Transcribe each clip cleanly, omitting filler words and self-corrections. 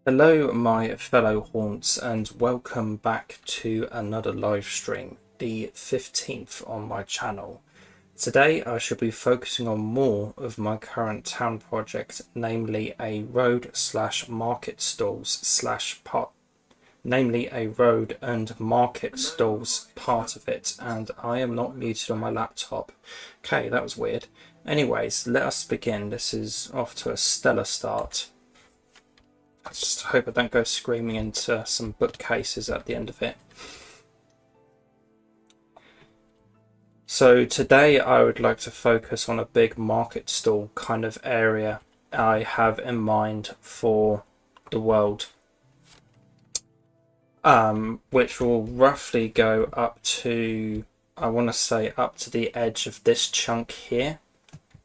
Hello my fellow haunts and welcome back to another live stream, the 15th on my channel. Today I shall be focusing on more of my current town project, namely a road slash market stalls slash part namely a road and market stalls part of it, and I am not muted on my laptop. Okay, that was weird. Anyways, let us begin. This is off to a stellar start. I just hope I don't go screaming into some bookcases at the end of it. So today I would like to focus on a big market stall kind of area I have in mind for the world, which will roughly go up to, I want to say up to the edge of this chunk here,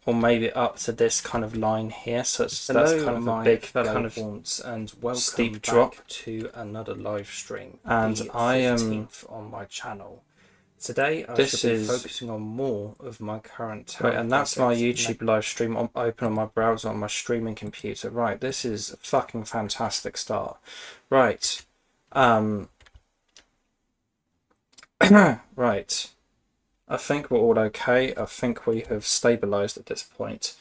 or maybe up to this kind of line here. So that's kind of a big kind of and steep drop to another live stream, and I am on my channel. Today I should be focusing on more of my current right, and that's my YouTube live stream open on my browser on my streaming computer. Right, this is a fucking fantastic start. Right, right. I think we're all okay. I think we have stabilized at this point.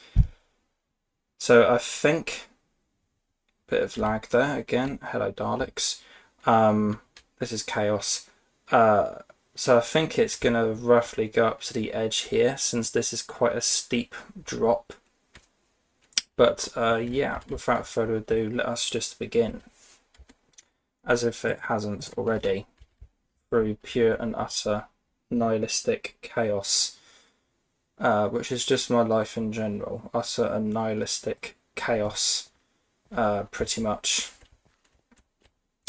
So I think, bit of lag there again. Hello Daleks. This is chaos. So I think it's gonna roughly go up to the edge here, since this is quite a steep drop. But yeah, without further ado, let us just begin, as if it hasn't already, through pure and utter nihilistic chaos, which is just my life in general. Utter and nihilistic chaos, pretty much,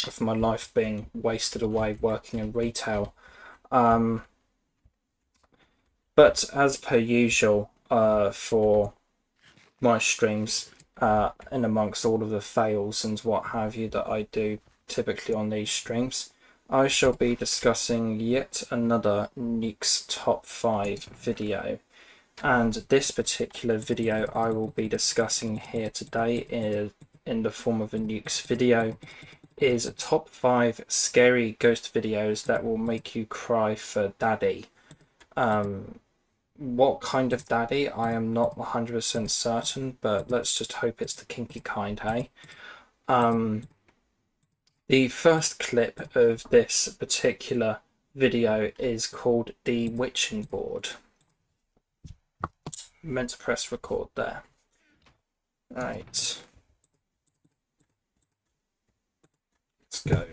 of my life being wasted away working in retail. But as per usual, for my streams, in amongst all of the fails and what have you that I do typically on these streams, I shall be discussing yet another Nuke's Top 5 video. And this particular video I will be discussing here today in the form of a Nuke's video is top 5 scary ghost videos that will make you cry for daddy. What kind of daddy, I am not 100% certain, but let's just hope it's the kinky kind, hey? The first clip of this particular video is called The Witching Board. Meant to press record there. Right. Let's go.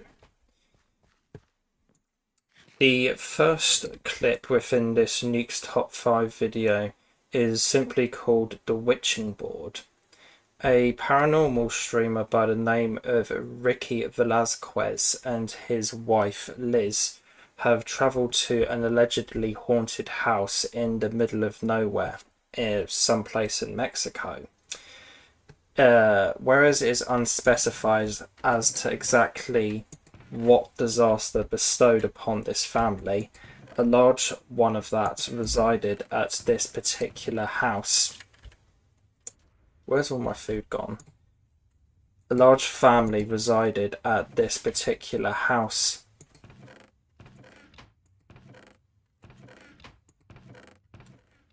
The first clip within this Nuke's Top 5 video is simply called The Witching Board. A paranormal streamer by the name of Ricky Velasquez and his wife Liz have travelled to an allegedly haunted house in the middle of nowhere, someplace in Mexico. Whereas it is unspecified as to exactly what disaster bestowed upon this family, a large one of that resided at this particular house. Where's all my food gone? A large family resided at this particular house.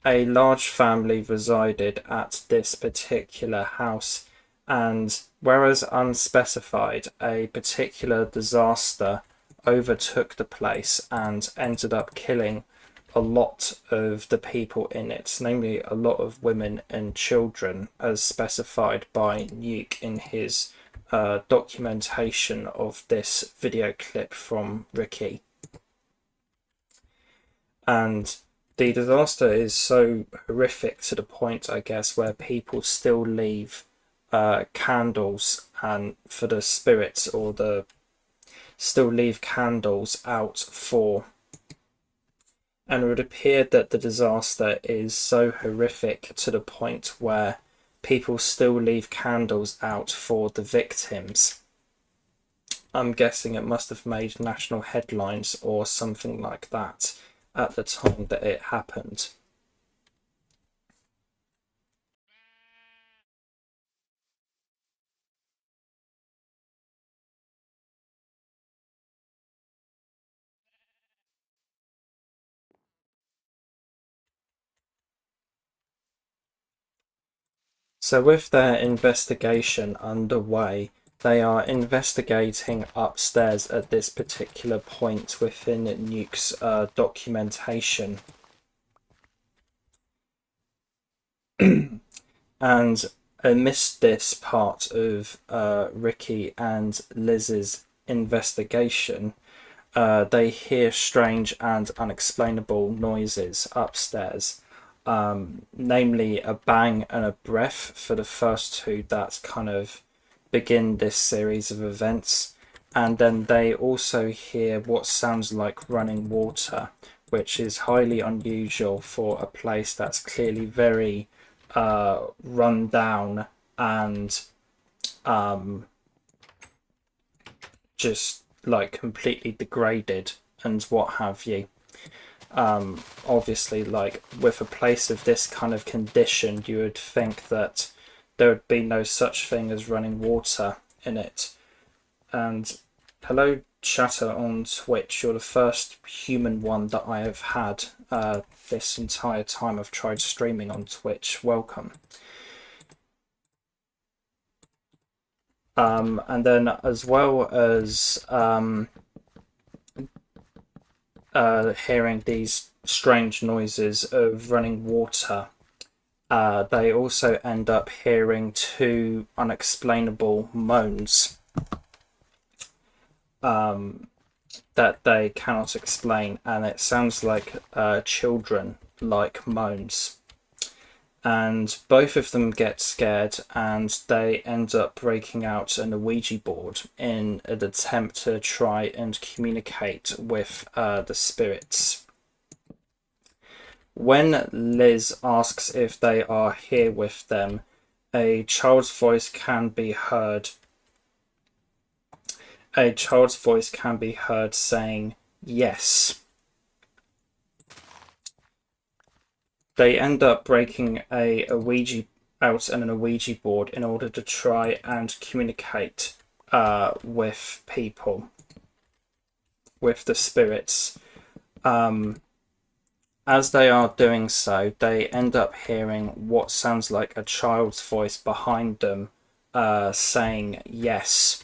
A large family resided at this particular house, and whereas unspecified, a particular disaster overtook the place and ended up killing a lot of the people in it, namely a lot of women and children, as specified by Nuke in his documentation of this video clip from Ricky. And the disaster is so horrific to the point, I guess, where people still leave candles and for the spirits, or still leave candles out for. And it would appear that the disaster is so horrific to the point where people still leave candles out for the victims. I'm guessing it must have made national headlines or something like that at the time that it happened. So with their investigation underway, they are investigating upstairs at this particular point within Nuke's documentation. And amidst this part of Ricky and Liz's investigation, they hear strange and unexplainable noises upstairs, namely a bang and a breath for the first two that kind of begin this series of events. And then they also hear what sounds like running water, which is highly unusual for a place that's clearly very run down and just like completely degraded and what have you. Obviously, like with a place of this kind of condition, you would think that there would be no such thing as running water in it. And hello chatter on Twitch, you're the first human one that I have had this entire time I've tried streaming on Twitch. Welcome. And then as well as hearing these strange noises of running water, they also end up hearing two unexplainable moans that they cannot explain, and it sounds like children-like moans. And both of them get scared, and they end up breaking out an Ouija board in an attempt to try and communicate with the spirits. When Liz asks if they are here with them, a child's voice can be heard. A child's voice can be heard saying yes. They end up breaking a Ouija out and an Ouija board in order to try and communicate with people, with the spirits. As they are doing so, they end up hearing what sounds like a child's voice behind them saying yes.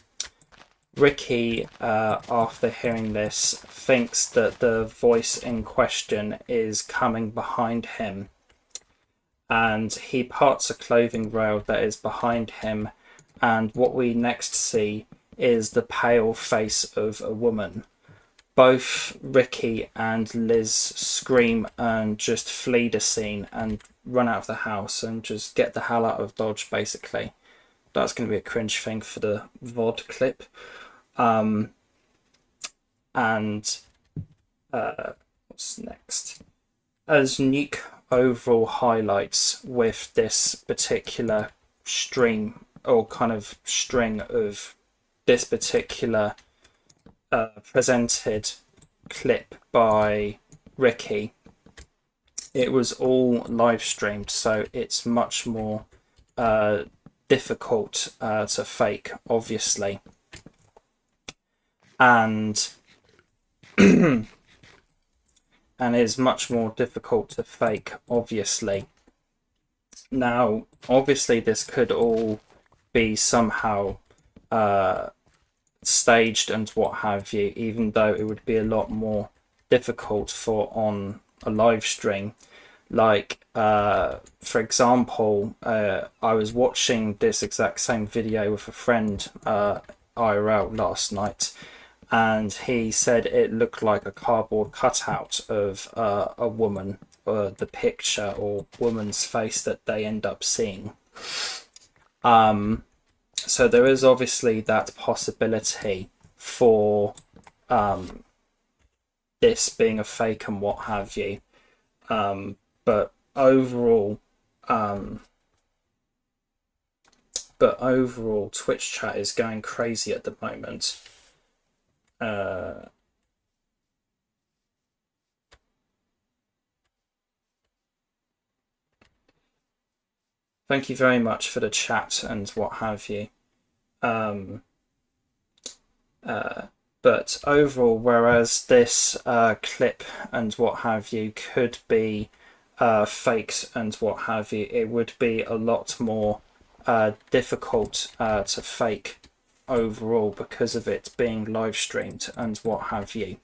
Ricky, after hearing this, thinks that the voice in question is coming behind him, and he parts a clothing rail that is behind him, and what we next see is the pale face of a woman. Both Ricky and Liz scream and just flee the scene and run out of the house and just get the hell out of Dodge, basically. That's going to be a cringe thing for the VOD clip. What's next? As Nuke overall highlights with this particular stream or kind of string of this particular presented clip by Ricky, it was all live streamed, so it's much more difficult to fake, obviously. And is much more difficult to fake, obviously. Now, obviously, this could all be somehow staged and what have you, even though it would be a lot more difficult for on a live stream. Like, for example, I was watching this exact same video with a friend IRL last night, and he said it looked like a cardboard cutout of a woman, the picture or woman's face that they end up seeing. So there is obviously that possibility for this being a fake and what have you. But overall, Twitch chat is going crazy at the moment. Thank you very much for the chat and what have you. But overall, whereas this clip and what have you could be faked and what have you, it would be a lot more difficult to fake overall because of it being live streamed and what have you.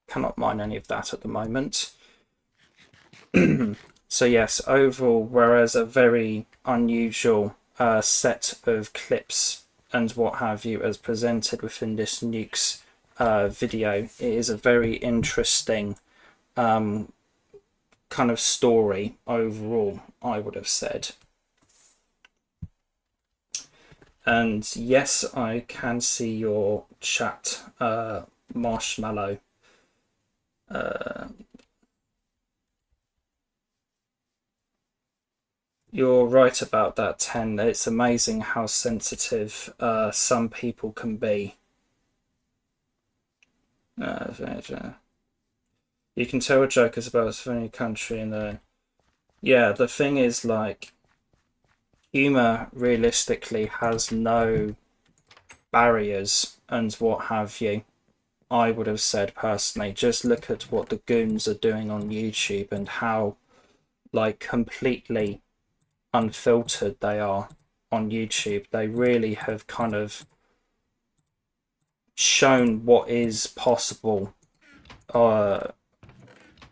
Cannot mine any of that at the moment. So yes, overall, whereas a very unusual set of clips and what have you as presented within this Nuke's video, it is a very interesting kind of story overall, I would have said. And yes, I can see your chat, Marshmallow. You're right about that, 10. It's amazing how sensitive some people can be. You can tell a joke is about a funny country and yeah, the thing is, like, humor realistically has no barriers and what have you. I would have said personally, just look at what the goons are doing on YouTube and how, like, completely unfiltered they are on YouTube. They really have kind of shown what is possible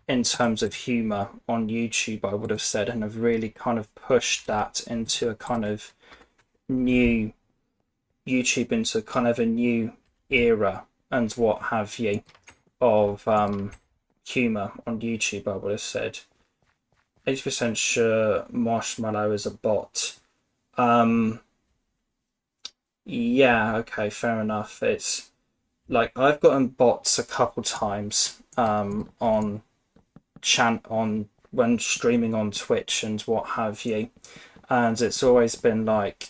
in terms of humor on YouTube, I would have said, and have really kind of pushed that into a kind of new YouTube, into kind of a new era and what have you of humor on YouTube, I would have said. 80% sure Marshmallow is a bot. Yeah, okay, fair enough. It's like I've gotten bots a couple times on when streaming on Twitch and what have you, and it's always been like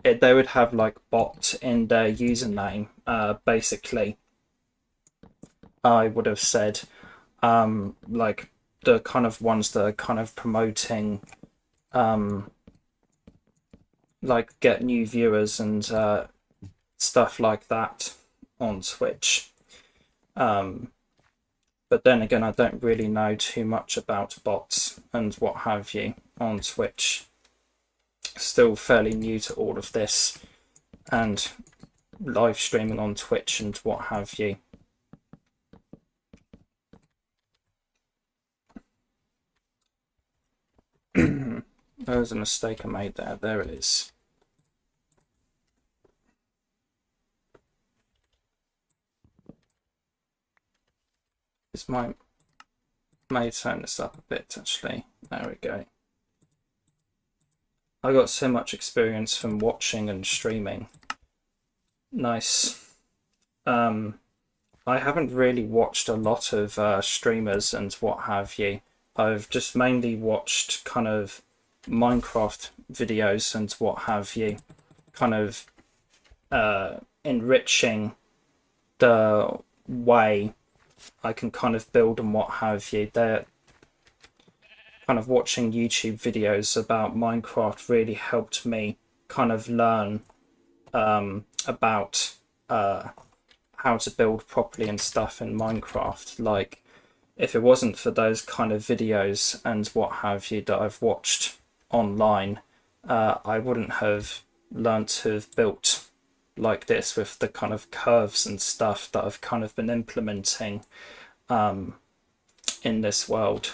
they would have like bot in their username, basically. I would have said like the kind of ones that are kind of promoting like get new viewers and stuff like that on Twitch. But then again, I don't really know too much about bots and what have you on Twitch. Still fairly new to all of this and live streaming on Twitch and what have you. There was a mistake I made there. There it is. This may turn this up a bit, actually. There we go. I got so much experience from watching and streaming. Nice. I haven't really watched a lot of streamers and what have you. I've just mainly watched kind of Minecraft videos and what have you, kind of enriching the way I can kind of build and what have you. They're kind of watching YouTube videos about Minecraft really helped me kind of learn about how to build properly and stuff in Minecraft. Like, if it wasn't for those kind of videos and what have you that I've watched online, I wouldn't have learned to have built like this with the kind of curves and stuff that I've kind of been implementing in this world.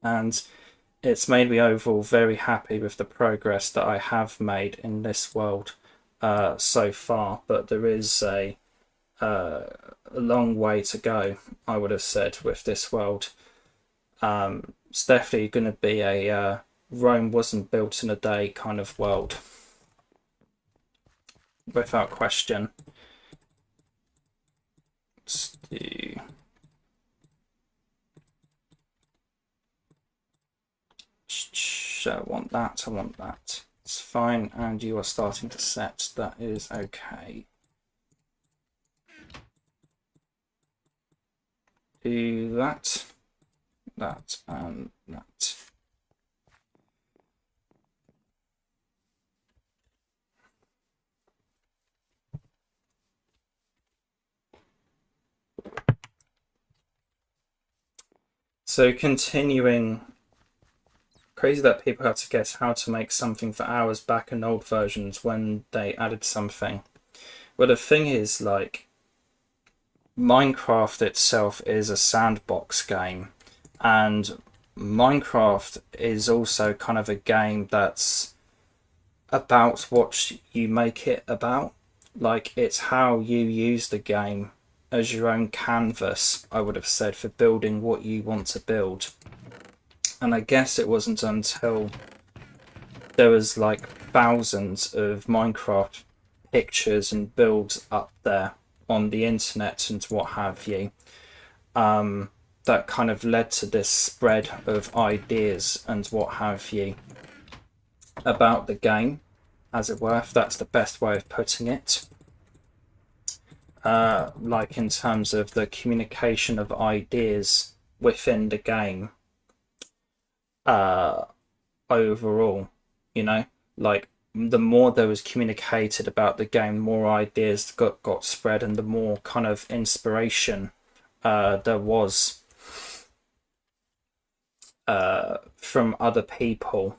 And it's made me overall very happy with the progress that I have made in this world so far, but there is a long way to go, I would have said, with this world. It's definitely going to be a Rome wasn't built in a day kind of world, without question. Let's do... I want that, I want that. It's fine, and you are starting to set. That is okay. Do that, that, and that. So continuing crazy that people had to guess how to make something for hours back in old versions when they added something. Well, the thing is, like, Minecraft itself is a sandbox game, and Minecraft is also kind of a game that's about what you make it about. Like, it's how you use the game as your own canvas, I would have said, for building what you want to build. And I guess it wasn't until there was like thousands of Minecraft pictures and builds up there on the internet and what have you, that kind of led to this spread of ideas and what have you about the game, as it were, if that's the best way of putting it. Like in terms of the communication of ideas within the game, overall, you know, like the more there was communicated about the game, more ideas got spread, and the more kind of inspiration there was from other people,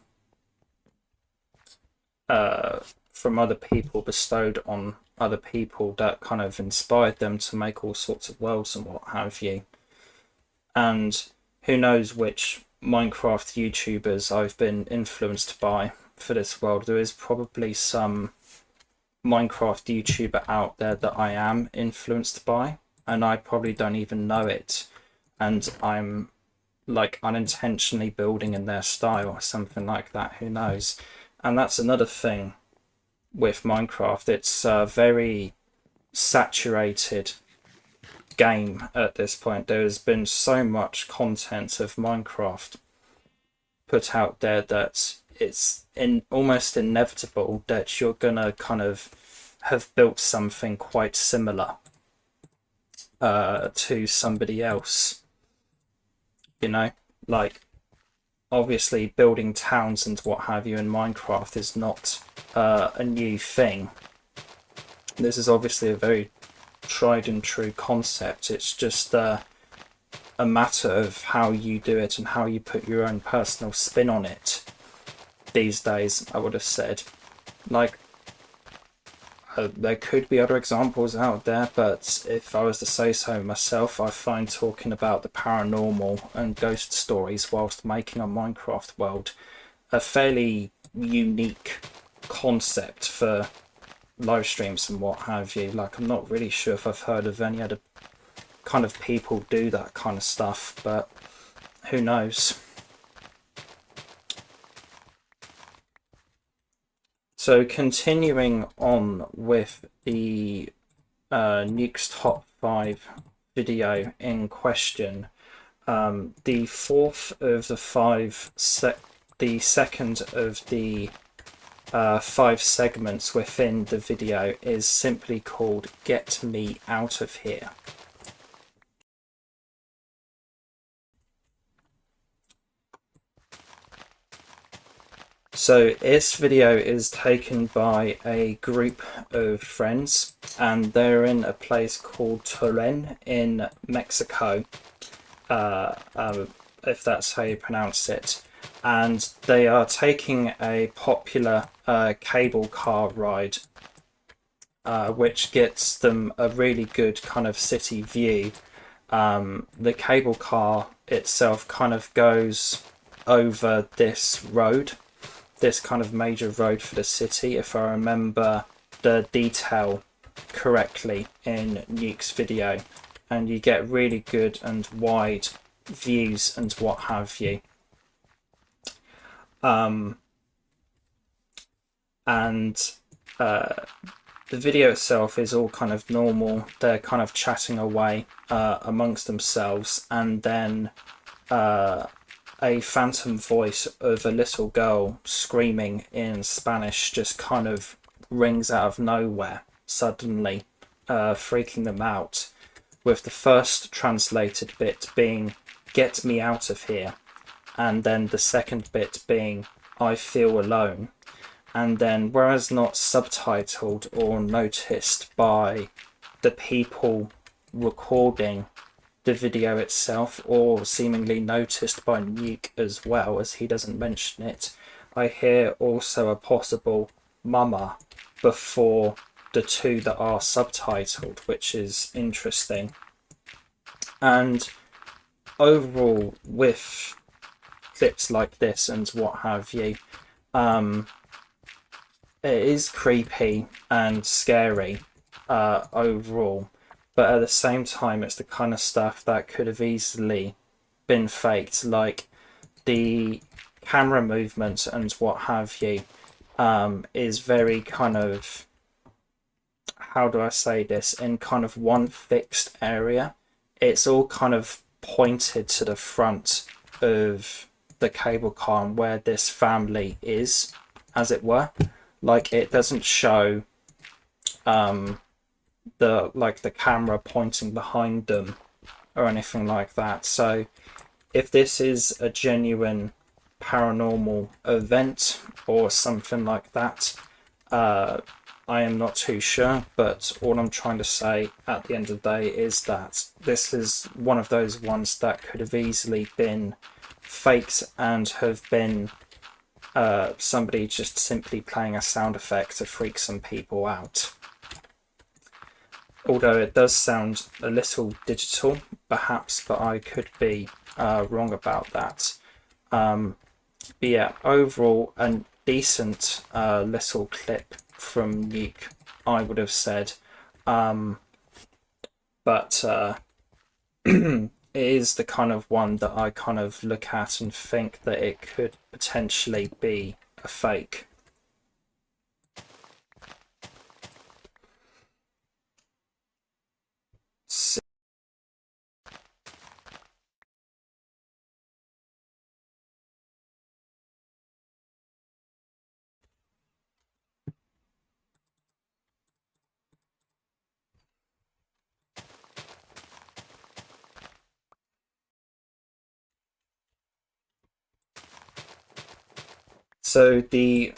bestowed on other people, that kind of inspired them to make all sorts of worlds and what have you. And who knows which Minecraft YouTubers I've been influenced by for this world. There is probably some Minecraft YouTuber out there that I am influenced by, and I probably don't even know it, and I'm like unintentionally building in their style or something like that. Who knows? And that's another thing with Minecraft. It's a very saturated game at this point. There's been so much content of Minecraft put out there that it's almost inevitable that you're gonna kind of have built something quite similar to somebody else, you know. Like, obviously building towns and what have you in Minecraft is not a new thing. This is obviously a very tried and true concept. It's just a matter of how you do it and how you put your own personal spin on it these days, I would have said. Like, there could be other examples out there, but if I was to say so myself, I find talking about the paranormal and ghost stories whilst making a Minecraft world a fairly unique concept for live streams and what have you. Like, I'm not really sure if I've heard of any other kind of people do that kind of stuff, but who knows. So continuing on with the Nuke's top 5 video in question, the fourth of the the second of the 5 segments within the video is simply called "Get Me Out of Here." So this video is taken by a group of friends, and they're in a place called Turin in Mexico, if that's how you pronounce it. And they are taking a popular cable car ride, which gets them a really good kind of city view. The cable car itself kind of goes over this road, this kind of major road for the city, if I remember the detail correctly in Nuke's video, and you get really good and wide views and what have you. The video itself is all kind of normal. They're kind of chatting away amongst themselves, and then a phantom voice of a little girl screaming in Spanish just kind of rings out of nowhere suddenly, freaking them out, with the first translated bit being "Get me out of here," and then the second bit being "I feel alone." And then, whereas not subtitled or noticed by the people recording the video itself, or seemingly noticed by Nuke as well, as he doesn't mention it. I hear also a possible mama before the two that are subtitled, which is interesting. And overall, with clips like this and what have you, it is creepy and scary overall, but at the same time it's the kind of stuff that could have easily been faked, like the camera movement and what have you is very kind of, how do I say this, in kind of one fixed area. It's all kind of pointed to the front of the cable car where this family is, as it were. Like, it doesn't show the camera pointing behind them or anything like that. So if this is a genuine paranormal event or something like that, I am not too sure, but all I'm trying to say at the end of the day is that this is one of those ones that could have easily been faked and have been somebody just simply playing a sound effect to freak some people out. Although it does sound a little digital, perhaps, but I could be wrong about that. But yeah, overall, a decent little clip from Nuke, I would have said. But it is the kind of one that I kind of look at and think that it could potentially be a fake. So the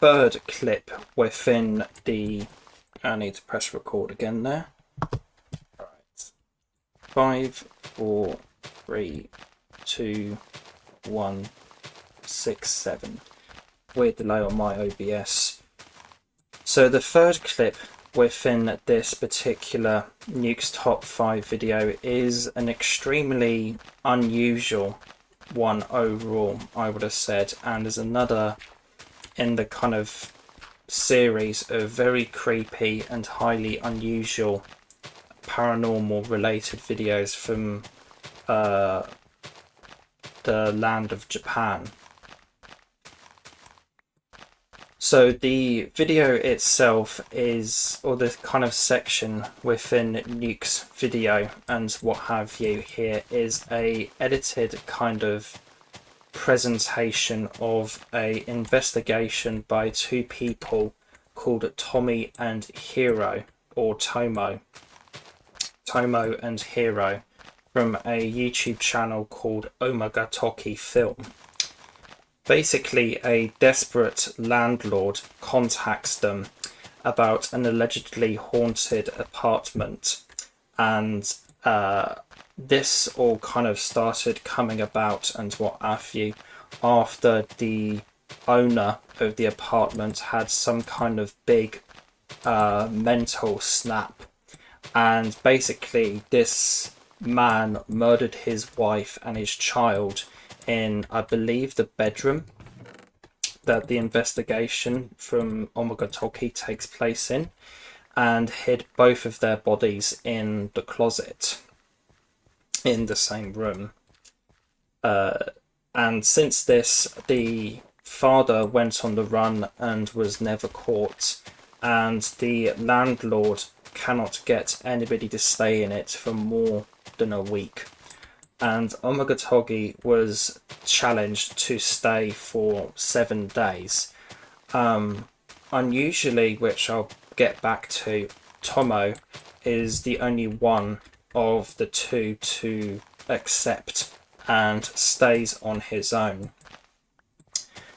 third clip within the, I need to press record again there. Right. 5, 4, 3, 2, 1, 6, 7. Weird delay on my OBS. So the third clip within this particular Nuke's Top 5 video is an extremely unusual one overall, I would have said, and is another in the kind of series of very creepy and highly unusual paranormal related videos from the land of Japan. So the video itself is, or the kind of section within Nuke's video and what have you here, is a edited kind of presentation of a investigation by two people called Tommy and Hiro, or Tomo and Hiro, from a YouTube channel called Omega Toki Film. Basically, a desperate landlord contacts them about an allegedly haunted apartment, and this all kind of started coming about and what have you after the owner of the apartment had some kind of big mental snap, and basically this man murdered his wife and his child in, I believe, the bedroom that the investigation from Omega Toki takes place in, and hid both of their bodies in the closet in the same room. And since this, the father went on the run and was never caught, and the landlord cannot get anybody to stay in it for more than a week. And Omega Togi was challenged to stay for 7 days. Unusually, which I'll get back to, Tomo is the only one of the two to accept and stays on his own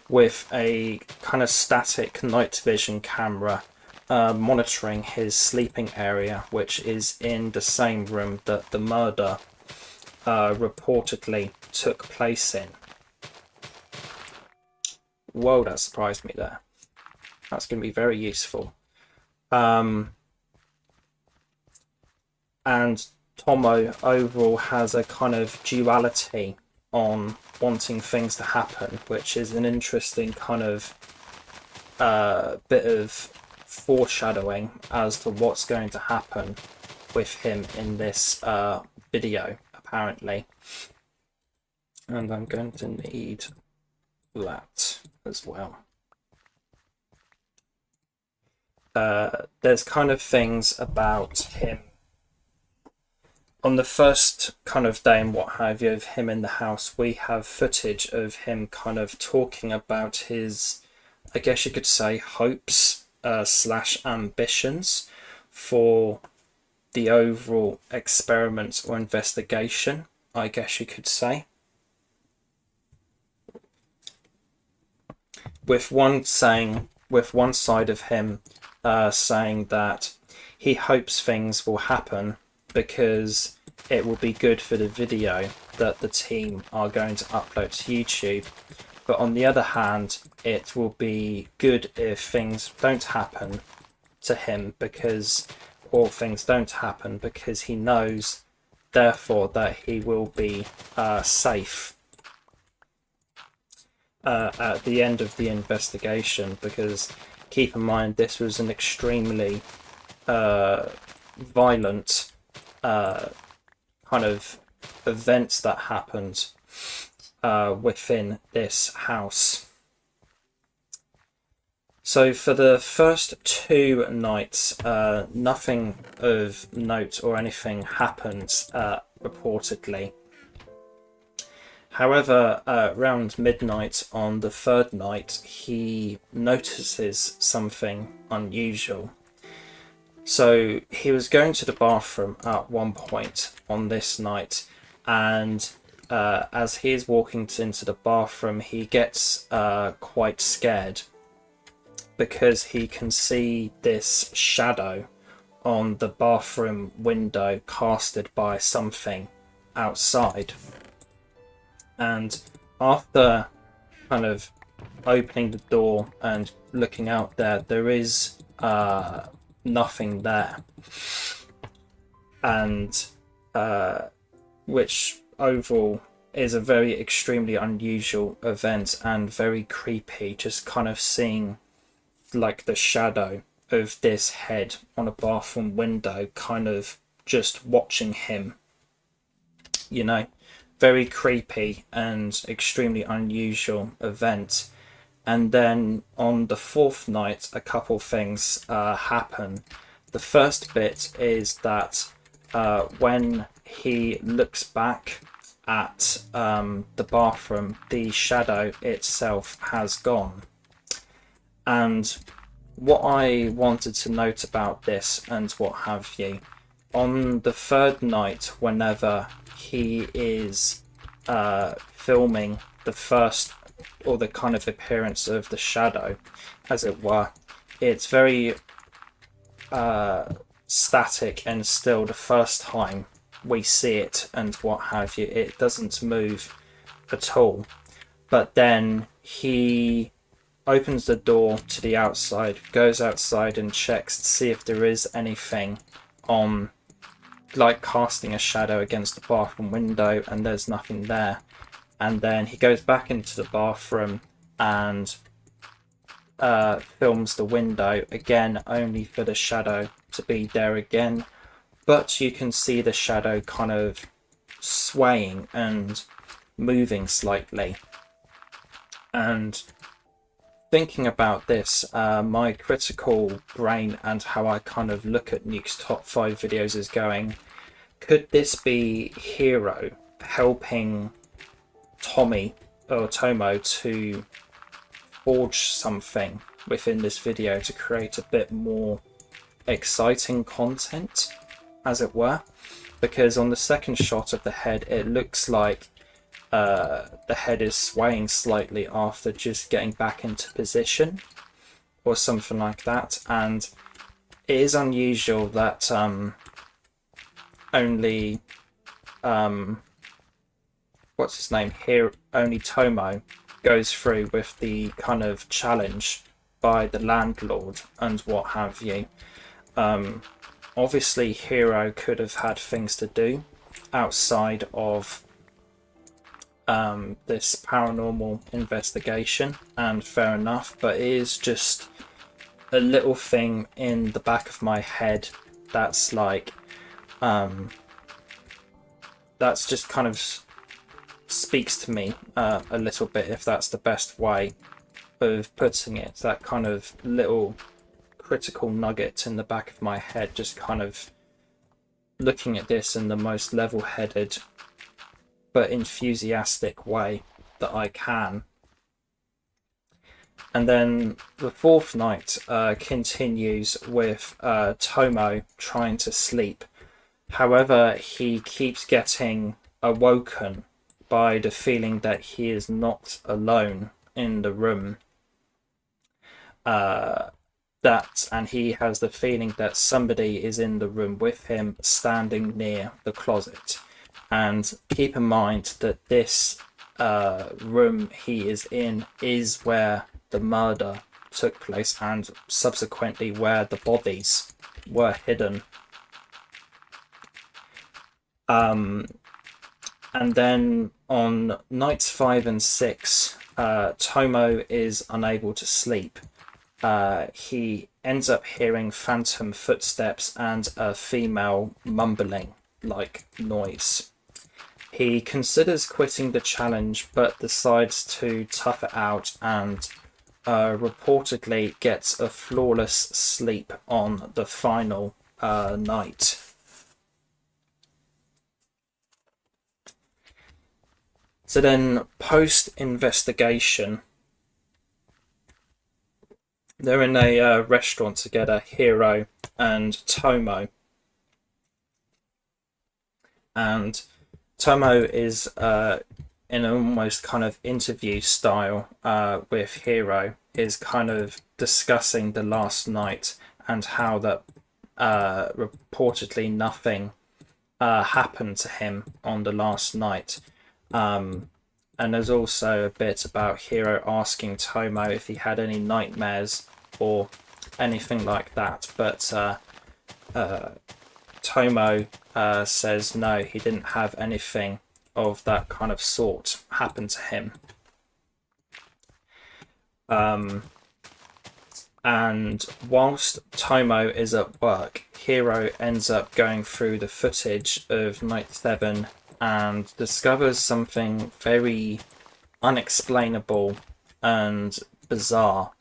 with a kind of static night vision camera monitoring his sleeping area, which is in the same room that the murder reportedly took place in. Whoa, that surprised me there. That's going to be very useful. And Tomo overall has a kind of duality on wanting things to happen, which is an interesting kind of bit of foreshadowing as to what's going to happen with him in this video, apparently. And I'm going to need that as well. There's kind of things about him on the first kind of day and what have you of him in the house. We have footage of him kind of talking about his, I guess you could say, hopes slash ambitions for the overall experiment or investigation, I guess you could say. With one side of him saying that he hopes things will happen because it will be good for the video that the team are going to upload to YouTube. But on the other hand, it will be good if things don't happen to him or things don't happen because he knows, therefore, that he will be safe at the end of the investigation, because keep in mind this was an extremely violent kind of events that happened within this house. So for the first 2 nights, nothing of note or anything happened reportedly. However, around midnight on the 3rd night, he notices something unusual. So he was going to the bathroom at one point on this night, and as he is walking into the bathroom, he gets quite scared because he can see this shadow on the bathroom window casted by something outside. And after kind of opening the door and looking out there, there is nothing there, and which overall is a very extremely unusual event and very creepy, just kind of seeing like the shadow of this head on a bathroom window kind of just watching him, you know. Very creepy and extremely unusual event. And then on the 4th night, a couple things happen. The first bit is that when he looks back at the bathroom, the shadow itself has gone. And what I wanted to note about this and what have you, on the 3rd night, whenever he is filming the first, or the kind of appearance of the shadow, as it were, it's very static and still the first time we see it and what have you. It doesn't move at all. But then he opens the door to the outside, goes outside and checks to see if there is anything on, like casting a shadow against the bathroom window, and there's nothing there. And then he goes back into the bathroom and films the window again, only for the shadow to be there again. But you can see the shadow kind of swaying and moving slightly. And thinking about this, my critical brain and how I kind of look at Nuke's top 5 videos is going, could this be Hero helping Tomo to forge something within this video to create a bit more exciting content, as it were? Because on the second shot of the head, it looks like the head is swaying slightly after just getting back into position or something like that. And it is unusual that only what's his name here, only Tomo goes through with the kind of challenge by the landlord and what have you. Obviously Hero could have had things to do outside of this paranormal investigation, and fair enough, but it is just a little thing in the back of my head that's like that's just kind of speaks to me a little bit, if that's the best way of putting it. That kind of little critical nugget in the back of my head, just kind of looking at this in the most level-headed but enthusiastic way that I can. And then the fourth night continues with Tomo trying to sleep. However, he keeps getting awoken by the feeling that he is not alone in the room. And he has the feeling that somebody is in the room with him, standing near the closet. And keep in mind that this room he is in is where the murder took place, and subsequently where the bodies were hidden. And then on nights 5 and 6, Tomo is unable to sleep. He ends up hearing phantom footsteps and a female mumbling like noise. He considers quitting the challenge, but decides to tough it out and reportedly gets a flawless sleep on the final night. So then, post-investigation, they're in a restaurant together, Hero and Tomo. And Tomo is in an almost kind of interview style with Hero, is kind of discussing the last night and how that reportedly nothing happened to him on the last night. And there's also a bit about Hero asking Tomo if he had any nightmares or anything like that, but Tomo says no, he didn't have anything of that kind of sort happen to him. And whilst Tomo is at work, Hero ends up going through the footage of Night 7 and discovers something very unexplainable and bizarre,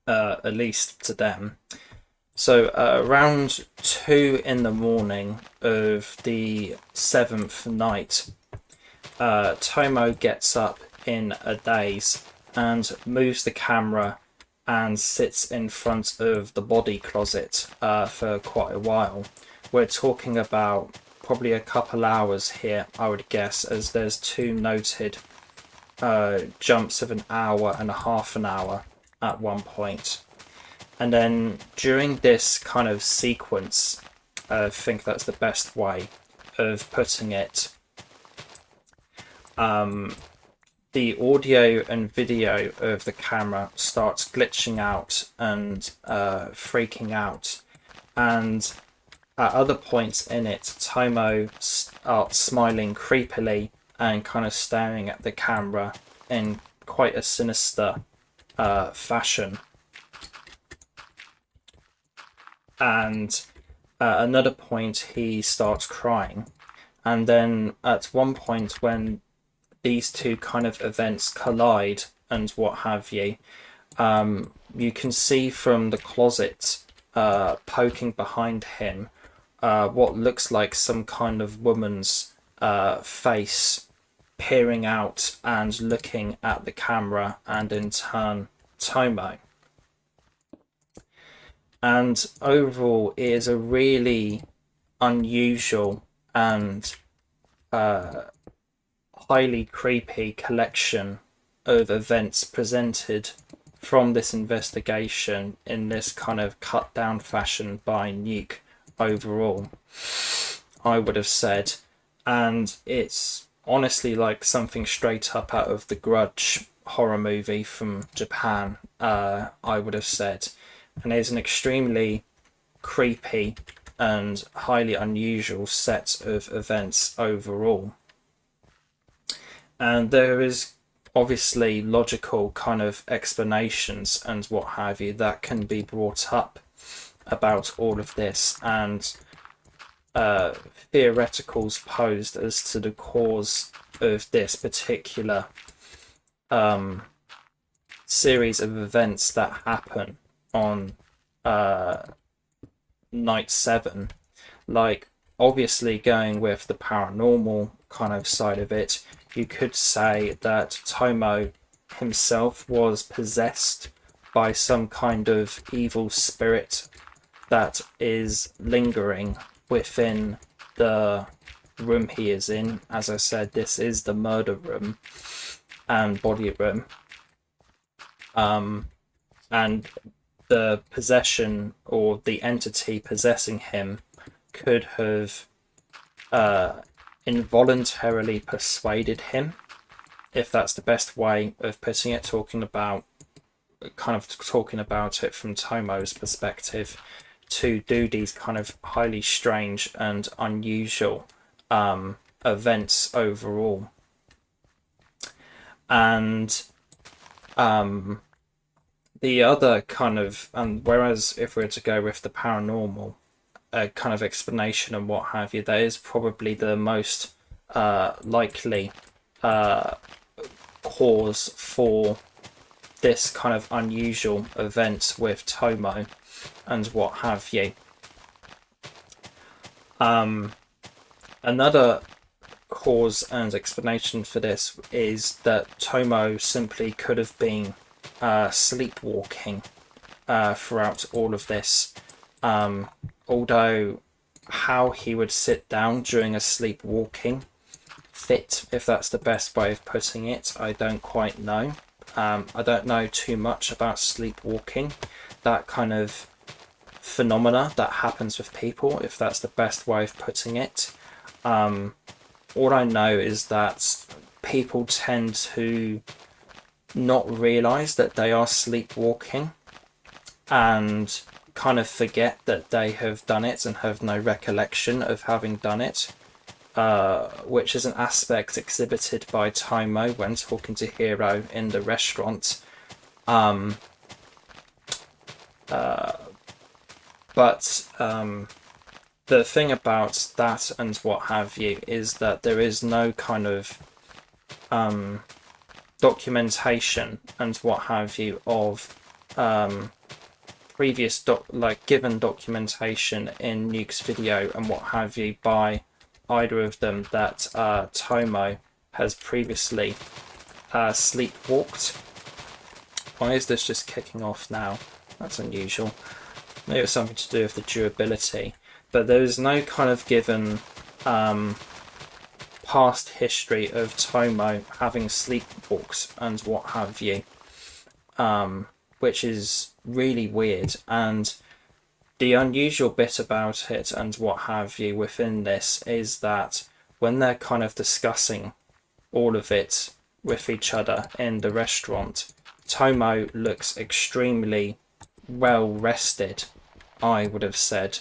at least to them. So around 2 in the morning of the 7th night, Tomo gets up in a daze and moves the camera and sits in front of the body closet for quite a while. We're talking about probably a couple hours here, I would guess, as there's 2 noted jumps of an hour and a half an hour at one point. And then during this kind of sequence, I think that's the best way of putting it, the audio and video of the camera starts glitching out and freaking out. And at other points in it, Tomo starts smiling creepily and kind of staring at the camera in quite a sinister fashion. And at another point he starts crying. And then at one point when these two kind of events collide and what have you, you can see from the closet poking behind him what looks like some kind of woman's face peering out and looking at the camera, and in turn Tomo. And overall it is a really unusual and highly creepy collection of events presented from this investigation in this kind of cut down fashion by Nuke overall, I would have said. And it's honestly like something straight up out of the Grudge horror movie from Japan, I would have said. And it's an extremely creepy and highly unusual set of events overall. And there is obviously logical kind of explanations and what have you that can be brought up about all of this, and theoreticals posed as to the cause of this particular series of events that happen on night 7. Like, obviously going with the paranormal kind of side of it, you could say that Tomo himself was possessed by some kind of evil spirit that is lingering within the room he is in. As I said, this is the murder room and body room. And the possession, or the entity possessing him, could have involuntarily persuaded him, if that's the best way of putting it, talking about it from Tomo's perspective, to do these kind of highly strange and unusual events overall. And the other kind of, whereas if we were to go with the paranormal kind of explanation and what have you, that is probably the most likely cause for this kind of unusual event with Tomo and what have you. Another cause and explanation for this is that Tomo simply could have been sleepwalking throughout all of this. Although how he would sit down during a sleepwalking fit, if that's the best way of putting it, I don't quite know. I don't know too much about sleepwalking, that kind of phenomena that happens with people, if that's the best way of putting it. All I know is that people tend to not realize that they are sleepwalking and kind of forget that they have done it and have no recollection of having done it, which is an aspect exhibited by Tomo when talking to Hiro in the restaurant. But the thing about that and what have you is that there is no kind of documentation and what have you of previous given documentation in Nuke's video and what have you by either of them that Tomo has previously sleepwalked. Why is this just kicking off now? That's unusual. Maybe it's something to do with the durability, but there is no kind of given past history of Tomo having sleepwalks and what have you, which is really weird. And the unusual bit about it and what have you within this is that when they're kind of discussing all of it with each other in the restaurant, Tomo looks extremely well rested, I would have said,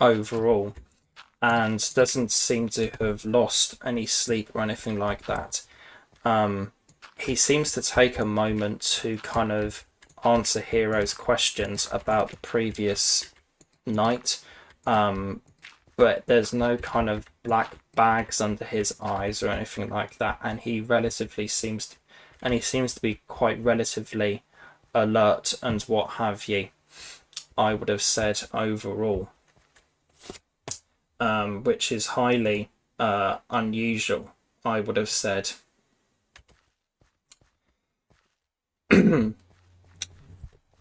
overall, and doesn't seem to have lost any sleep or anything like that. He seems to take a moment to kind of answer Hiro's questions about the previous night, but there's no kind of black bags under his eyes or anything like that, and he seems to be quite relatively alert and what have you, I would have said, overall, which is highly unusual, I would have said.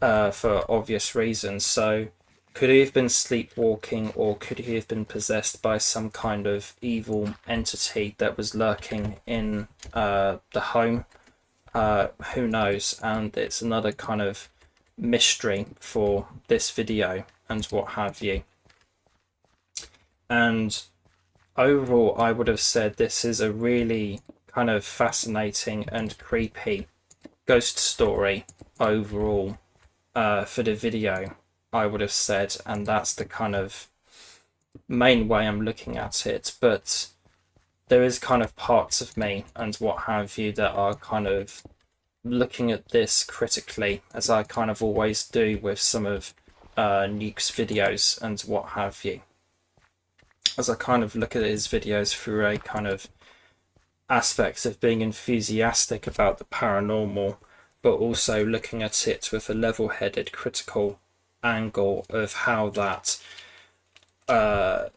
For obvious reasons. So could he have been sleepwalking, or could he have been possessed by some kind of evil entity that was lurking in the home? Who knows? And it's another kind of mystery for this video and what have you. And overall, I would have said this is a really kind of fascinating and creepy ghost story overall for the video, I would have said, and that's the kind of main way I'm looking at it. But there is kind of parts of me and what have you that are kind of looking at this critically, as I kind of always do with some of Nuke's videos and what have you, as I kind of look at his videos through a kind of aspects of being enthusiastic about the paranormal, but also looking at it with a level-headed critical angle of how that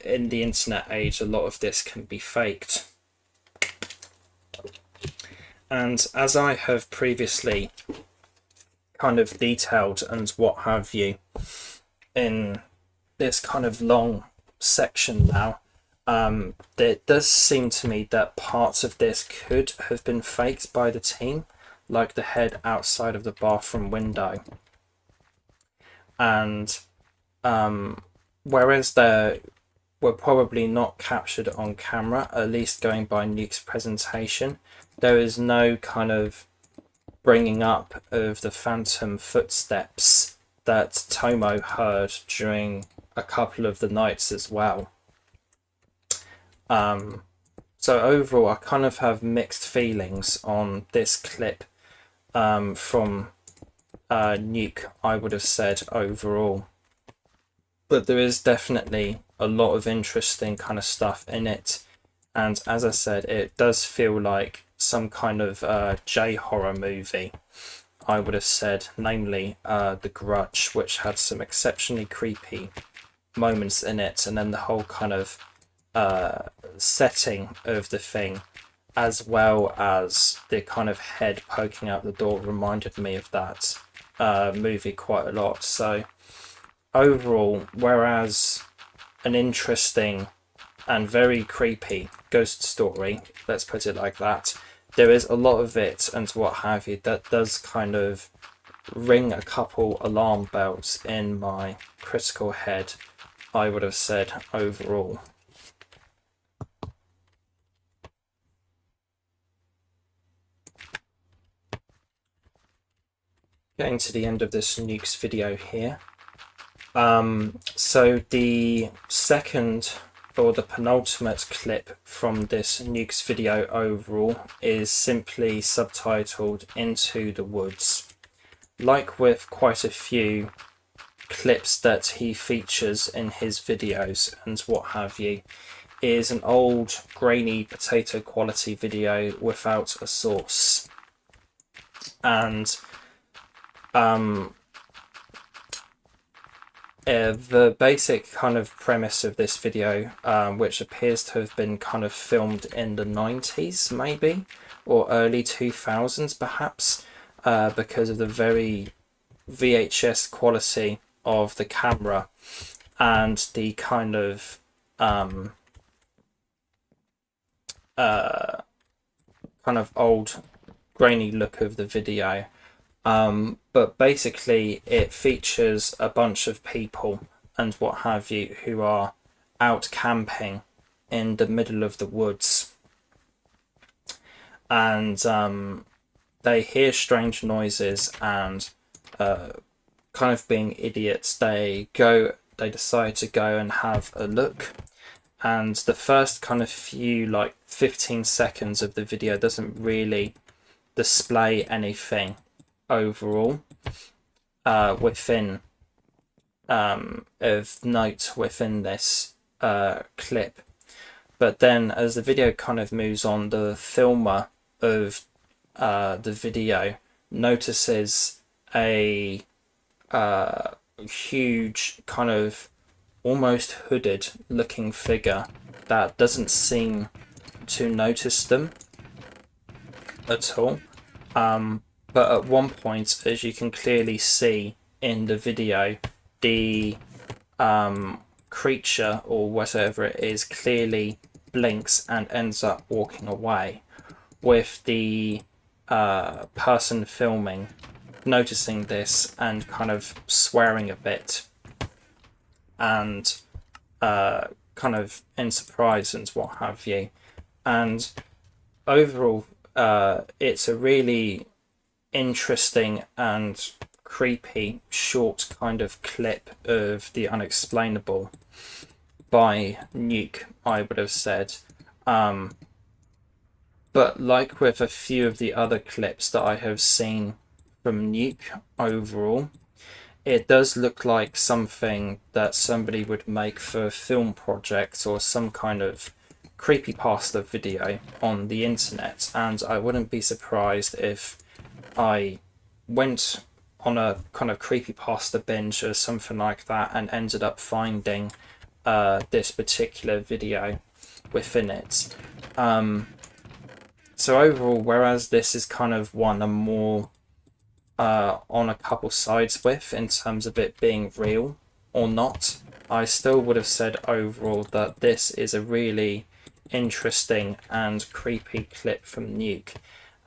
in the internet age a lot of this can be faked. And as I have previously kind of detailed and what have you in this kind of long section now, it does seem to me that parts of this could have been faked by the team, like the head outside of the bathroom window. And whereas they were probably not captured on camera, at least going by Nuke's presentation, there is no kind of bringing up of the phantom footsteps that Tomo heard during a couple of the nights as well. So overall, I kind of have mixed feelings on this clip from Nuke, I would have said overall. But there is definitely a lot of interesting kind of stuff in it. And as I said, it does feel like some kind of J-horror movie, I would have said, namely The Grudge, which had some exceptionally creepy moments in it, and then the whole kind of setting of the thing, as well as the kind of head poking out the door, reminded me of that movie quite a lot. So overall, whereas an interesting and very creepy ghost story, let's put it like that, there is a lot of it and what have you that does kind of ring a couple alarm bells in my critical head, I would have said overall. Getting to the end of this Nuke's video here. So the second or the penultimate clip from this Nuke's video overall is simply subtitled Into the Woods. Like with quite a few clips that he features in his videos and what have you, is an old grainy potato quality video without a source. And the basic kind of premise of this video, which appears to have been kind of filmed in the 90s maybe, or early 2000s perhaps, because of the very VHS quality of the camera and the kind of old grainy look of the video. But basically it features a bunch of people and what have you who are out camping in the middle of the woods, and they hear strange noises, and kind of being idiots, they decide to go and have a look. And the first kind of few, like 15 seconds of the video, doesn't really display anything overall within of note within this clip. But then as the video kind of moves on, the filmer of the video notices a huge kind of almost hooded looking figure that doesn't seem to notice them at all. But at one point, as you can clearly see in the video, the creature or whatever it is clearly blinks and ends up walking away, with the person filming noticing this and kind of swearing a bit and kind of in surprise and what have you. And overall, it's a really interesting and creepy short kind of clip of the unexplainable by Nuke, I would have said. But like with a few of the other clips that I have seen from Nuke overall, it does look like something that somebody would make for a film project or some kind of creepypasta video on the internet, and I wouldn't be surprised if I went on a kind of creepypasta binge or something like that and ended up finding this particular video within it. So overall, whereas this is kind of one I'm more on a couple sides with in terms of it being real or not, I still would have said overall that this is a really interesting and creepy clip from Nuke,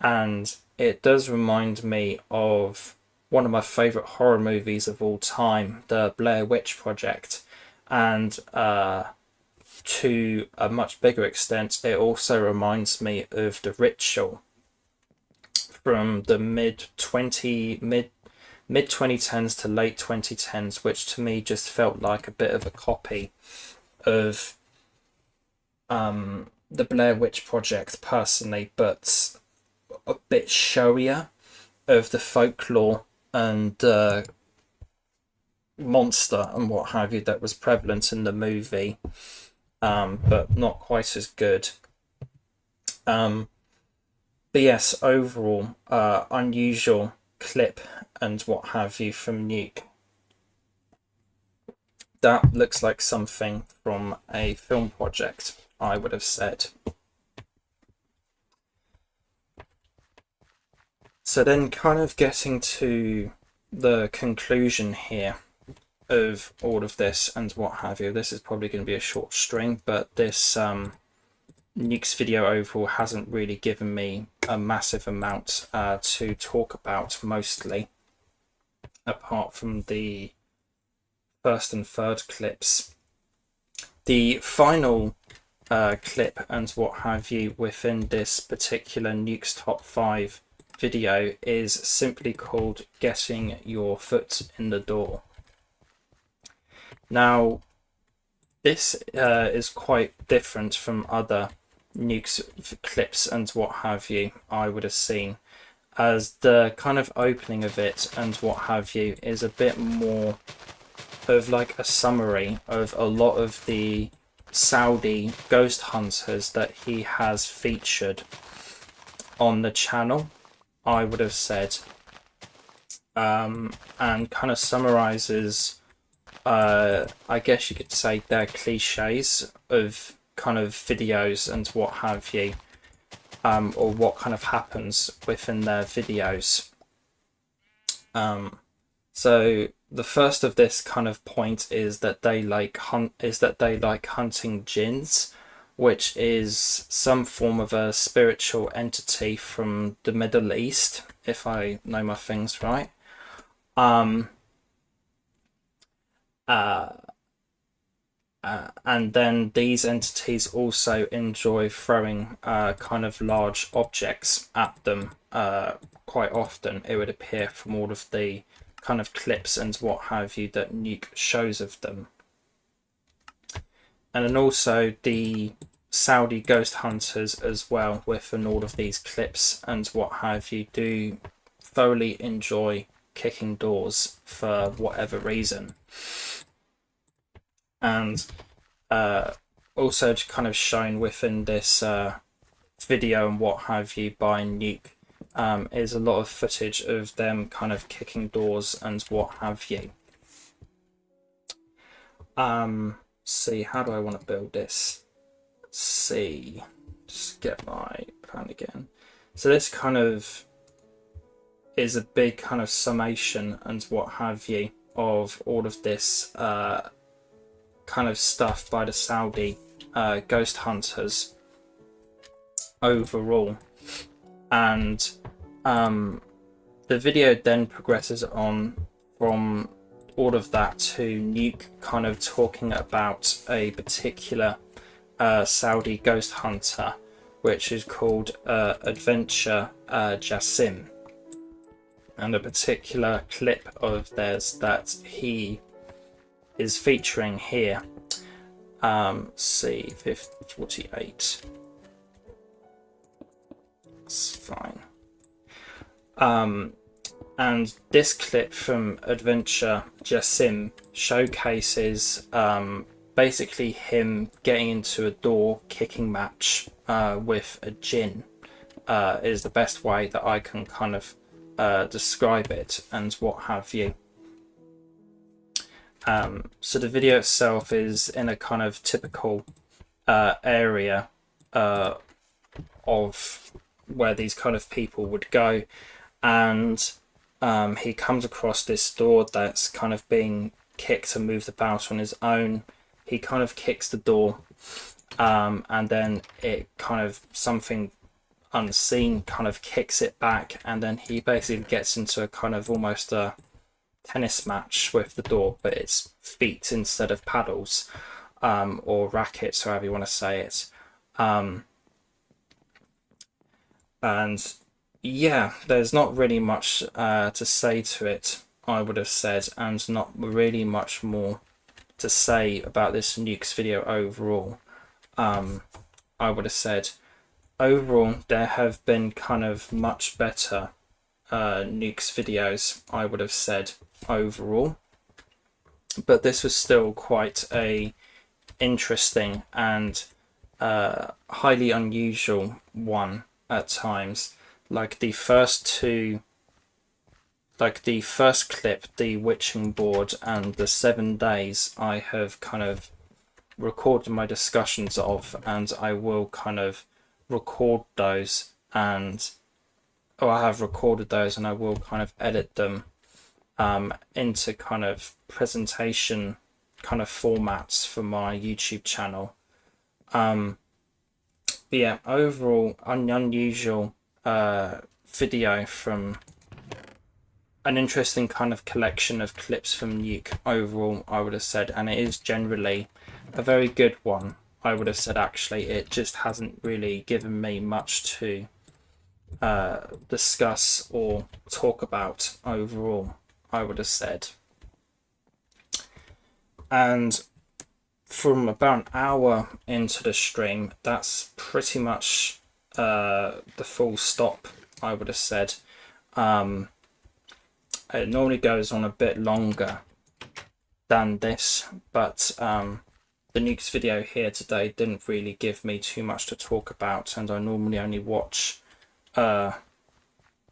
and it does remind me of one of my favourite horror movies of all time, the Blair Witch Project, and to a much bigger extent, it also reminds me of The Ritual from the mid 2010s to late 2010s, which to me just felt like a bit of a copy of the Blair Witch Project personally, but a bit showier of the folklore and monster and what have you that was prevalent in the movie, but not quite as good. But yes, overall, unusual clip and what have you from Nuke. That looks like something from a film project, I would have said. So then kind of getting to the conclusion here of all of this and what have you. This is probably going to be a short string, but this Nuke's video overall hasn't really given me a massive amount to talk about, mostly, apart from the first and third clips. The final clip and what have you within this particular Nuke's Top 5 video is simply called Getting Your Foot in the Door. Now, this is quite different from other Nuke's clips and what have you I would have seen, as the kind of opening of it and what have you is a bit more of like a summary of a lot of the Saudi ghost hunters that he has featured on the channel, I would have said, and kind of summarizes I guess you could say their cliches of kind of videos and what have you, or what kind of happens within their videos. So the first of this kind of point is that they like hunting jinns, which is some form of a spiritual entity from the Middle East, if I know my things right. And then these entities also enjoy throwing kind of large objects at them quite often, it would appear, from all of the kind of clips and what have you that Nuke shows of them. And then also the Saudi ghost hunters as well, within all of these clips and what have you, do thoroughly enjoy kicking doors for whatever reason. And also kind of shown within this video and what have you by Nuke is a lot of footage of them kind of kicking doors and what have you. See, how do I want to build this? See, just get my plan again. So this kind of is a big kind of summation and what have you of all of this kind of stuff by the Saudi ghost hunters overall. And the video then progresses on from all of that to Nuke kind of talking about a particular Saudi ghost hunter, which is called Adventure Jassim, and a particular clip of theirs that he is featuring here. See 48. It's fine. And this clip from Adventure Jassim showcases basically him getting into a door kicking match with a djinn. Is the best way that I can kind of describe it and what have you. So the video itself is in a kind of typical area of where these kind of people would go, and he comes across this door that's kind of being kicked and moved about on his own. He kind of kicks the door, and then it kind of, something unseen kind of kicks it back, and then he basically gets into a kind of almost a tennis match with the door, but it's feet instead of paddles, or rackets, however you want to say it. And yeah, there's not really much to say to it, I would have said, and not really much more to say about this Nukes video overall. I would have said overall there have been kind of much better Nukes videos, I would have said overall, but this was still quite a interesting and highly unusual one at times. Like the first two, like the first clip, the witching board, and the 7 days, I have kind of recorded my discussions of, and I will kind of record those, and I have recorded those, and I will kind of edit them into kind of presentation kind of formats for my YouTube channel. But yeah, overall an unusual video from an interesting kind of collection of clips from Nuke overall, I would have said, and it is generally a very good one, I would have said. Actually, it just hasn't really given me much to discuss or talk about overall, I would have said. And from about an hour into the stream, that's pretty much the full stop, I would have said. It normally goes on a bit longer than this, but the Nukes video here today didn't really give me too much to talk about, and I normally only watch one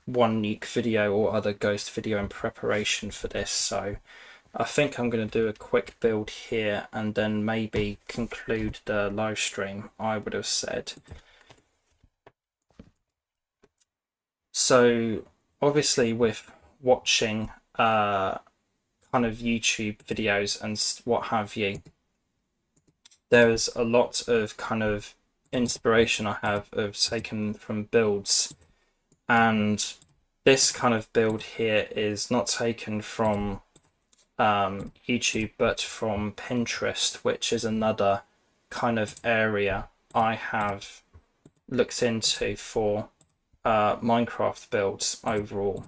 Nuke video or other ghost video in preparation for this, so I think I'm going to do a quick build here and then maybe conclude the live stream, I would have said. So obviously with watching kind of YouTube videos and what have you, there's a lot of kind of inspiration I have taken from builds, and this kind of build here is not taken from YouTube but from Pinterest, which is another kind of area I have looked into for Minecraft builds overall.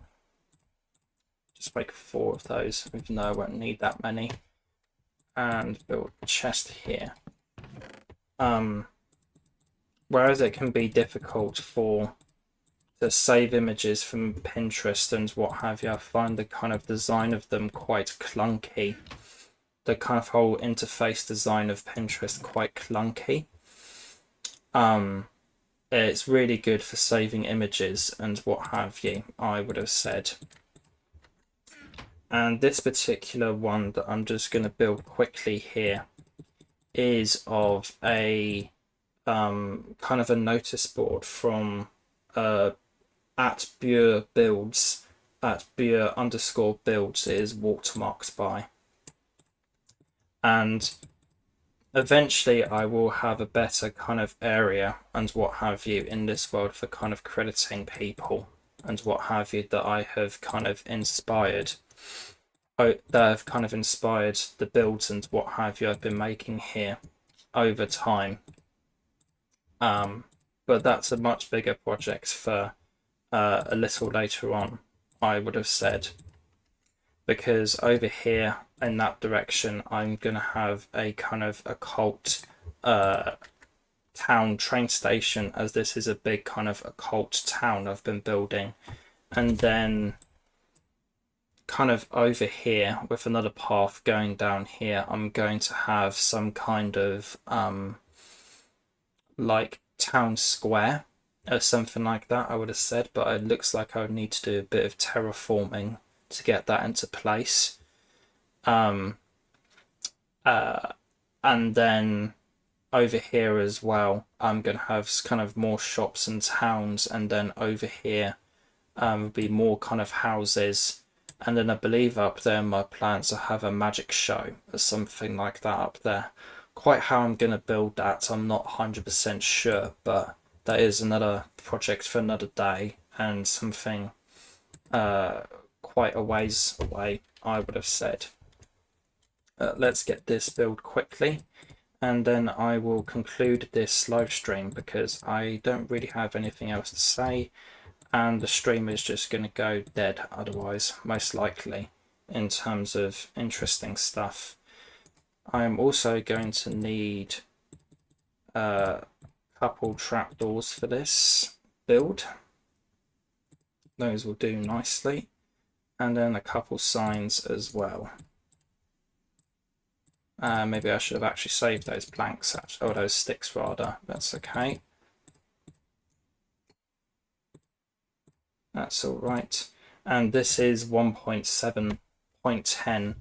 Just make 4 of those, even though I won't need that many, and build a chest here. Whereas it can be difficult to save images from Pinterest and what have you, I find the kind of design of them quite clunky. The kind of whole interface design of Pinterest quite clunky. It's really good for saving images and what have you, I would have said. And this particular one that I'm just going to build quickly here is of a kind of a notice board from at Bure Builds, at Bure_builds, it is watermarked by. And eventually I will have a better kind of area and what have you in this world for kind of crediting people and what have you that I have kind of inspired that have kind of inspired the builds and what have you I've been making here over time. But that's a much bigger project for a little later on, I would have said, because over here in that direction I'm going to have a kind of occult town train station, as this is a big kind of occult town I've been building. And then kind of over here with another path going down here, I'm going to have some kind of like town square or something like that, I would have said, but it looks like I would need to do a bit of terraforming to get that into place. And then over here as well, I'm going to have kind of more shops and towns, and then over here will be more kind of houses. And then I believe up there in my plans I have a magic show or something like that up there. Quite how I'm going to build that, I'm not 100% sure, but that is another project for another day, and something quite a ways away, I would have said. Let's get this build quickly, and then I will conclude this live stream because I don't really have anything else to say, and the stream is just going to go dead otherwise, most likely, in terms of interesting stuff. I am also going to need a couple trapdoors for this build. Those will do nicely. And then a couple signs as well. Maybe I should have actually saved those planks, or those sticks rather. That's okay. That's all right. And this is 1.7.10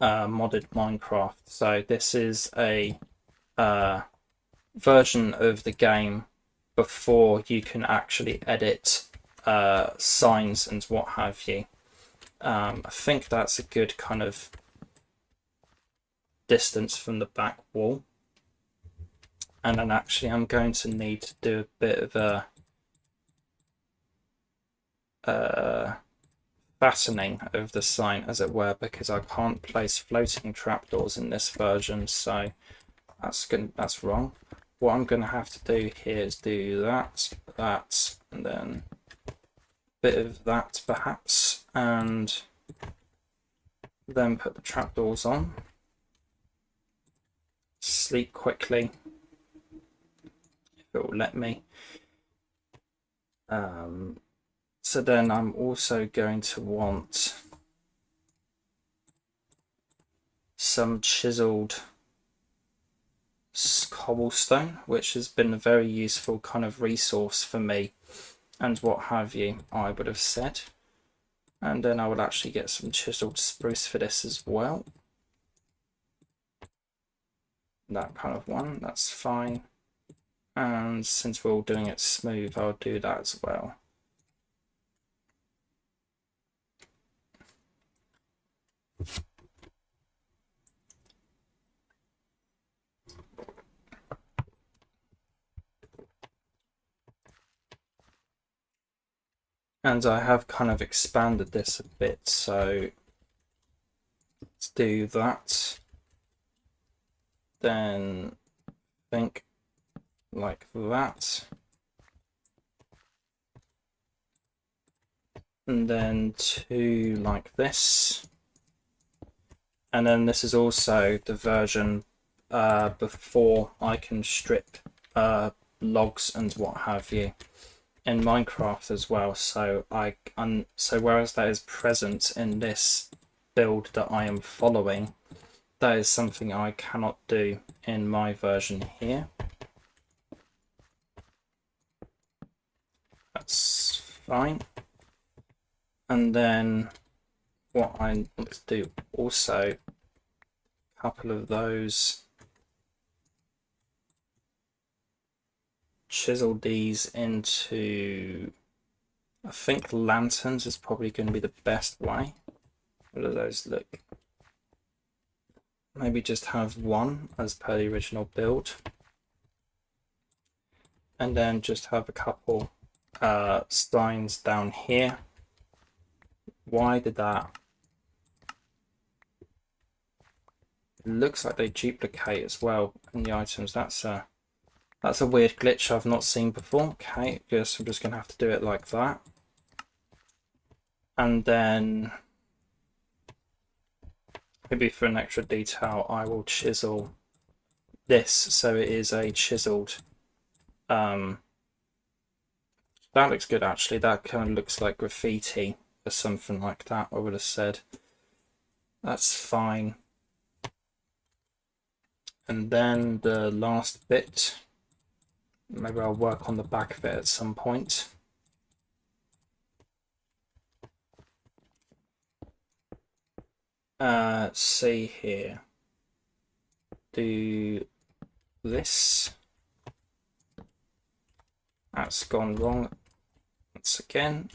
modded Minecraft. So this is a version of the game before you can actually edit signs and what have you. I think that's a good kind of distance from the back wall. And then actually I'm going to need to do a bit of a fattening of the sign, as it were, because I can't place floating trapdoors in this version, so that's wrong. What I'm going to have to do here is do that, and then a bit of that perhaps, and then put the trapdoors on. Sleep quickly, if it will let me. So then I'm also going to want some chiseled cobblestone, which has been a very useful kind of resource for me and what have you, I would have said. And then I would actually get some chiseled spruce for this as well. That kind of one, that's fine. And since we're all doing it smooth, I'll do that as well. And I have kind of expanded this a bit, so let's do that. Then think like that. And then two like this. And then this is also the version before I can strip logs and what have you in Minecraft as well. So so whereas that is present in this build that I am following, that is something I cannot do in my version here. That's fine. And then what I want to do also, a couple of those, chisel these into, I think lanterns is probably going to be the best way. What do those look? Maybe just have one as per the original build. And then just have a couple signs down here. Why did that looks like they duplicate as well in the items. That's a weird glitch I've not seen before. Okay, guess I'm just gonna have to do it like that. And then maybe for an extra detail, I will chisel this so it is a chiseled. That looks good actually. That kind of looks like graffiti or something like that, I would have said. That's fine. And then the last bit, maybe I'll work on the back of it at some point. See here. Do this. That's gone wrong once again.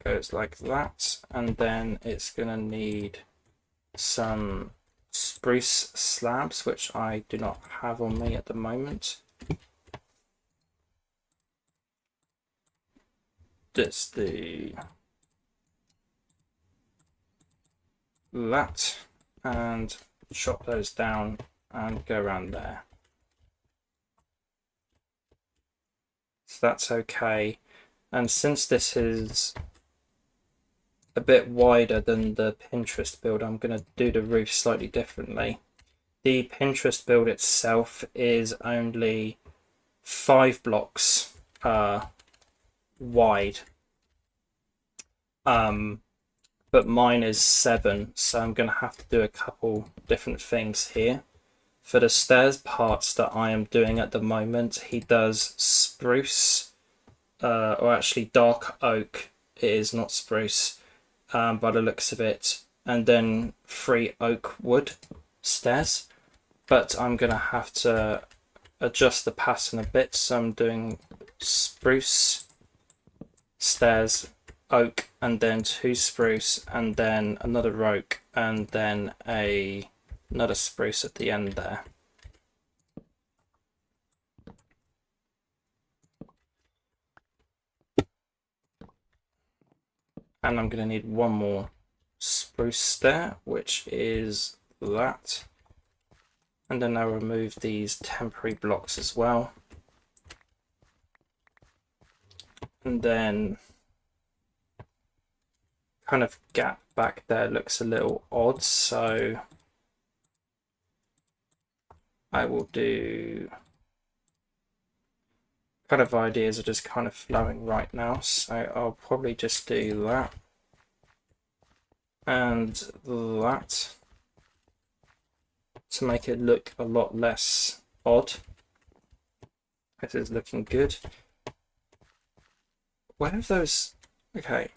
Goes like that, and then it's gonna need some spruce slabs, which I do not have on me at the moment. Just do that and chop those down and go around there. So that's okay. And since this is a bit wider than the Pinterest build, I'm going to do the roof slightly differently. The Pinterest build itself is only 5 blocks wide, but mine is 7, so I'm going to have to do a couple different things here. For the stairs parts that I am doing at the moment, he does spruce, or actually dark oak. It is not spruce. By the looks of it, and then 3 oak wood stairs, but I'm gonna have to adjust the pattern a bit, so I'm doing spruce stairs, oak, and then 2 spruce, and then another oak, and then another spruce at the end there. And I'm going to need 1 more spruce stair, which is that. And then I'll remove these temporary blocks as well. And then kind of gap back there looks a little odd, so I will do kind of ideas are just kind of flowing right now, so I'll probably just do that and that to make it look a lot less odd. This is looking good. Where have those... Okay.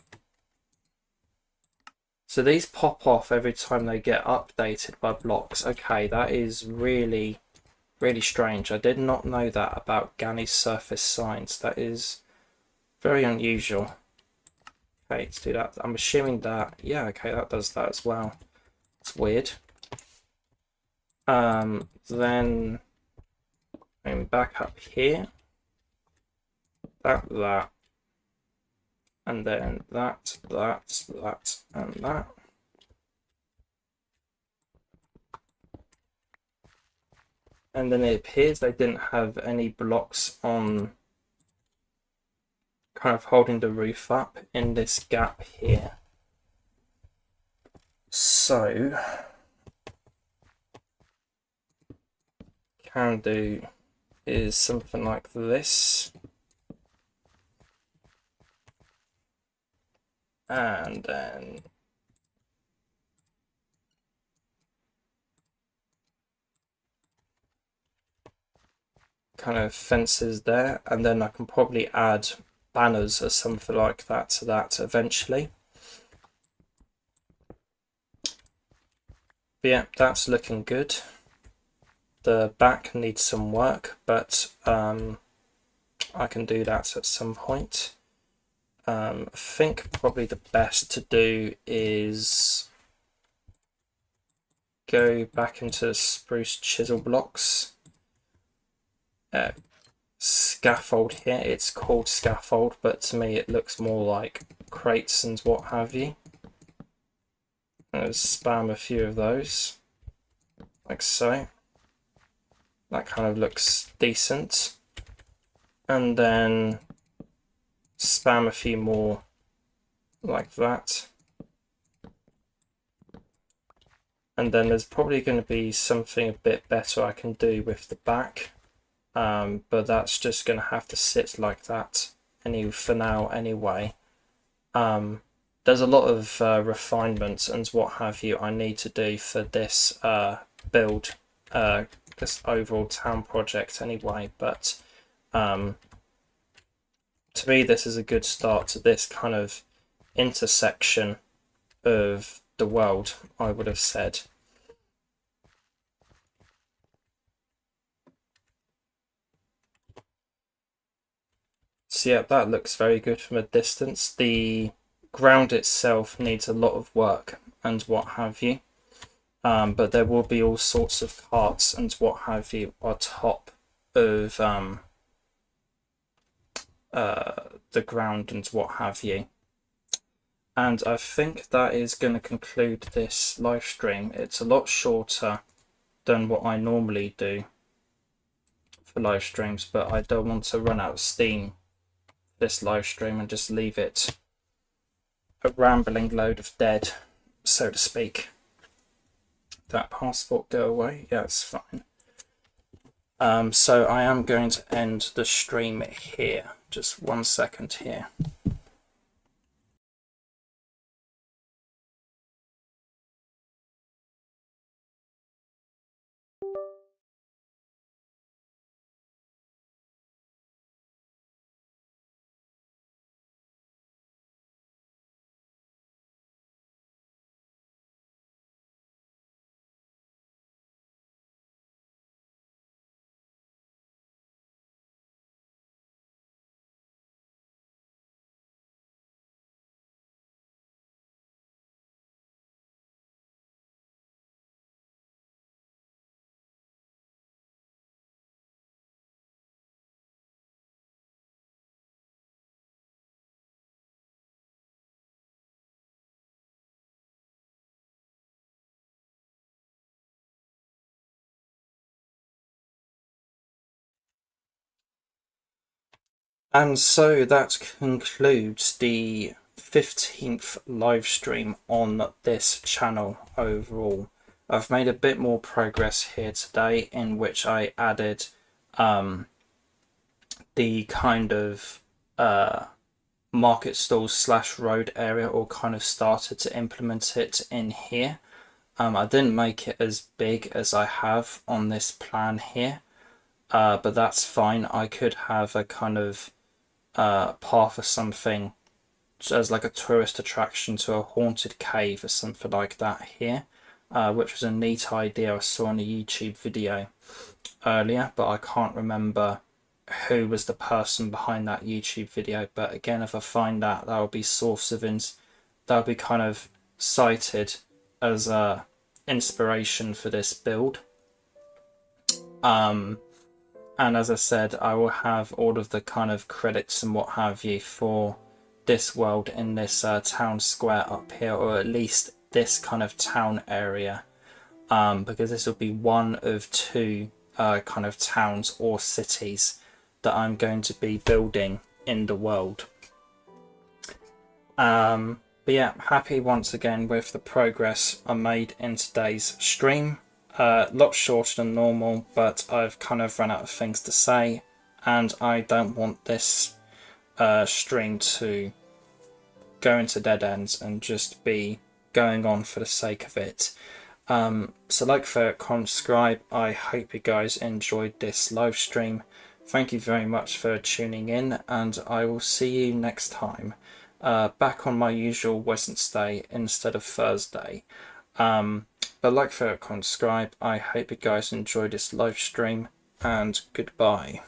So these pop off every time they get updated by blocks. Okay, that is really strange. I did not know that about Gani's surface signs. That is very unusual. Okay, let's do that. I'm assuming that, yeah, okay, that does that as well. It's weird. Then I'm back up here. That, and then that, and that. And then it appears they didn't have any blocks on kind of holding the roof up in this gap here. So can do is something like this. And then kind of fences there, and then I can probably add banners or something like that to that eventually. But yeah, that's looking good. The back needs some work, but I can do that at some point. I think probably the best to do is go back into spruce chisel blocks. Scaffold here, it's called scaffold, but to me it looks more like crates and what have you. Spam a few of those, like so. That kind of looks decent. And then spam a few more like that. And then there's probably going to be something a bit better I can do with the back. But that's just going to have to sit like that for now anyway. There's a lot of refinements and what have you I need to do for this build, this overall town project anyway, but to me this is a good start to this kind of intersection of the world, I would have said. So yeah, that looks very good from a distance. The ground itself needs a lot of work and what have you, but there will be all sorts of carts and what have you on top of the ground and what have you. And I think that is going to conclude this live stream. It's a lot shorter than what I normally do for live streams, but I don't want to run out of steam this live stream and just leave it a rambling load of dead, so to speak. That passport go away? Yeah, it's fine. So I am going to end the stream here. Just 1 second here. And so that concludes the 15th live stream on this channel overall. I've made a bit more progress here today, in which I added the kind of market stalls / road area, or kind of started to implement it in here. I didn't make it as big as I have on this plan here, but that's fine. I could have a kind of path or something as like a tourist attraction to a haunted cave or something like that here, which was a neat idea I saw in a YouTube video earlier, but I can't remember who was the person behind that YouTube video. But again, if I find that, that will be source of that will be kind of cited as inspiration for this build. And as I said, I will have all of the kind of credits and what have you for this world in this town square up here, or at least this kind of town area, because this will be one of two kind of towns or cities that I'm going to be building in the world. But yeah, happy once again with the progress I made in today's stream. A lot shorter than normal, but I've kind of run out of things to say, and I don't want this stream to go into dead ends and just be going on for the sake of it. So like, favorite, comment, subscribe. I hope you guys enjoyed this live stream. Thank you very much for tuning in, and I will see you next time, back on my usual Wednesday instead of Thursday. But like, favorite, comment, subscribe. I hope you guys enjoyed this live stream, and goodbye.